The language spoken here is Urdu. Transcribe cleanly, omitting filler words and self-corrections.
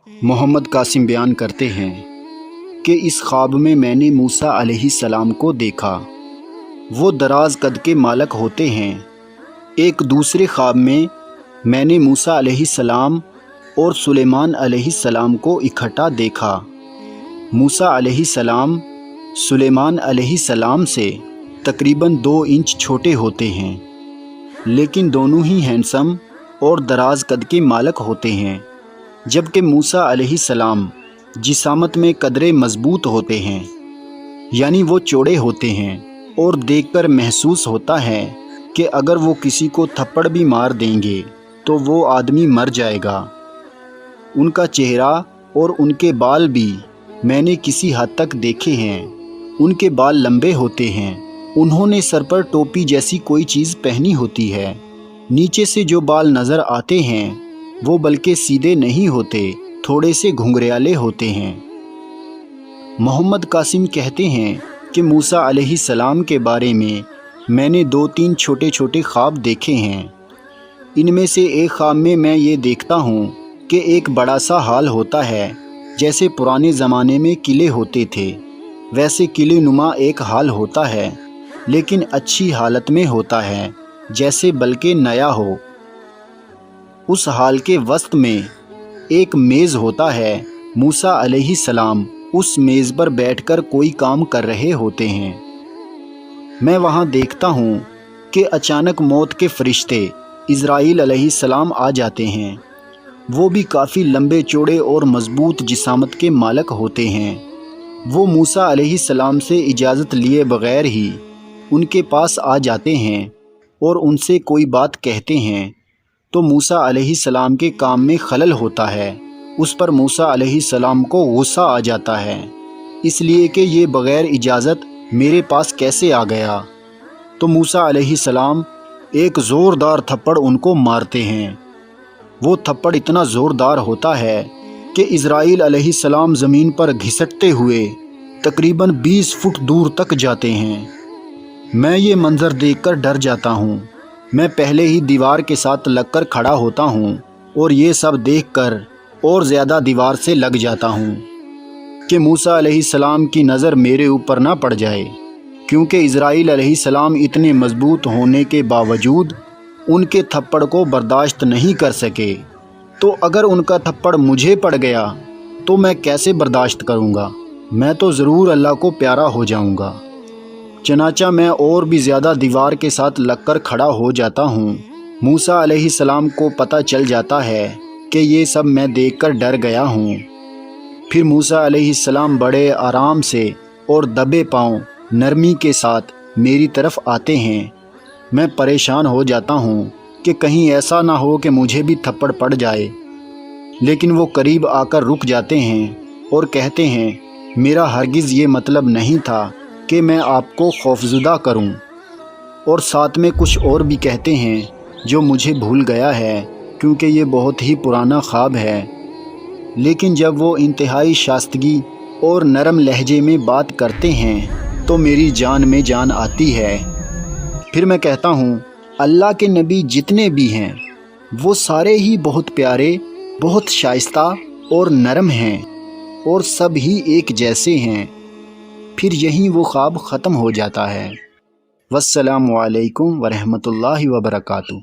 محمد قاسم بیان کرتے ہیں کہ اس خواب میں نے موسیٰ علیہ السلام کو دیکھا۔ وہ دراز قد کے مالک ہوتے ہیں۔ ایک دوسرے خواب میں نے موسیٰ علیہ السلام اور سلیمان علیہ السلام کو اکٹھا دیکھا۔ موسیٰ علیہ السلام سلیمان علیہ السلام سے تقریباً 2 انچ چھوٹے ہوتے ہیں، لیکن دونوں ہی ہینڈسم اور دراز قد کے مالک ہوتے ہیں، جبکہ موسیٰ علیہ السلام جسامت میں قدرے مضبوط ہوتے ہیں، یعنی وہ چوڑے ہوتے ہیں اور دیکھ کر محسوس ہوتا ہے کہ اگر وہ کسی کو تھپڑ بھی مار دیں گے تو وہ آدمی مر جائے گا۔ ان کا چہرہ اور ان کے بال بھی میں نے کسی حد تک دیکھے ہیں۔ ان کے بال لمبے ہوتے ہیں۔ انہوں نے سر پر ٹوپی جیسی کوئی چیز پہنی ہوتی ہے۔ نیچے سے جو بال نظر آتے ہیں وہ بلکہ سیدھے نہیں ہوتے، تھوڑے سے گھنگریالے ہوتے ہیں۔ محمد قاسم کہتے ہیں کہ موسیٰ علیہ السلام کے بارے میں نے 2-3 چھوٹے چھوٹے خواب دیکھے ہیں۔ ان میں سے ایک خواب میں یہ دیکھتا ہوں کہ ایک بڑا سا ہال ہوتا ہے، جیسے پرانے زمانے میں قلعے ہوتے تھے ویسے قلعے نما ایک ہال ہوتا ہے، لیکن اچھی حالت میں ہوتا ہے، جیسے بلکہ نیا ہو۔ اس ہال کے وسط میں ایک میز ہوتا ہے۔ موسیٰ علیہ السلام اس میز پر بیٹھ کر کوئی کام کر رہے ہوتے ہیں۔ میں وہاں دیکھتا ہوں کہ اچانک موت کے فرشتے عزرائیل علیہ السلام آ جاتے ہیں۔ وہ بھی کافی لمبے چوڑے اور مضبوط جسامت کے مالک ہوتے ہیں۔ وہ موسیٰ علیہ السلام سے اجازت لیے بغیر ہی ان کے پاس آ جاتے ہیں اور ان سے کوئی بات کہتے ہیں تو موسیٰ علیہ السلام کے کام میں خلل ہوتا ہے۔ اس پر موسیٰ علیہ السلام کو غصہ آ جاتا ہے، اس لیے کہ یہ بغیر اجازت میرے پاس کیسے آ گیا۔ تو موسیٰ علیہ السلام ایک زوردار تھپڑ ان کو مارتے ہیں۔ وہ تھپڑ اتنا زوردار ہوتا ہے کہ عزرائیل علیہ السلام زمین پر گھسٹتے ہوئے تقریباً 20 فٹ دور تک جاتے ہیں۔ میں یہ منظر دیکھ کر ڈر جاتا ہوں۔ میں پہلے ہی دیوار کے ساتھ لگ کر کھڑا ہوتا ہوں اور یہ سب دیکھ کر اور زیادہ دیوار سے لگ جاتا ہوں کہ موسیٰ علیہ السلام کی نظر میرے اوپر نہ پڑ جائے، کیونکہ عزرائیل علیہ السلام اتنے مضبوط ہونے کے باوجود ان کے تھپڑ کو برداشت نہیں کر سکے۔ تو اگر ان کا تھپڑ مجھے پڑ گیا تو میں کیسے برداشت کروں گا؟ میں تو ضرور اللہ کو پیارا ہو جاؤں گا۔ چنانچہ میں اور بھی زیادہ دیوار کے ساتھ لگ کر کھڑا ہو جاتا ہوں۔ موسیٰ علیہ السلام کو پتہ چل جاتا ہے کہ یہ سب میں دیکھ کر ڈر گیا ہوں۔ پھر موسیٰ علیہ السلام بڑے آرام سے اور دبے پاؤں نرمی کے ساتھ میری طرف آتے ہیں۔ میں پریشان ہو جاتا ہوں کہ کہیں ایسا نہ ہو کہ مجھے بھی تھپڑ پڑ جائے، لیکن وہ قریب آ کر رک جاتے ہیں اور کہتے ہیں میرا ہرگز یہ مطلب نہیں تھا کہ میں آپ کو خوفزدہ کروں، اور ساتھ میں کچھ اور بھی کہتے ہیں جو مجھے بھول گیا ہے کیونکہ یہ بہت ہی پرانا خواب ہے۔ لیکن جب وہ انتہائی شائستگی اور نرم لہجے میں بات کرتے ہیں تو میری جان میں جان آتی ہے۔ پھر میں کہتا ہوں اللہ کے نبی جتنے بھی ہیں وہ سارے ہی بہت پیارے، بہت شائستہ اور نرم ہیں، اور سب ہی ایک جیسے ہیں۔ پھر یہیں وہ خواب ختم ہو جاتا ہے۔ والسلام علیکم ورحمۃ اللہ وبرکاتہ۔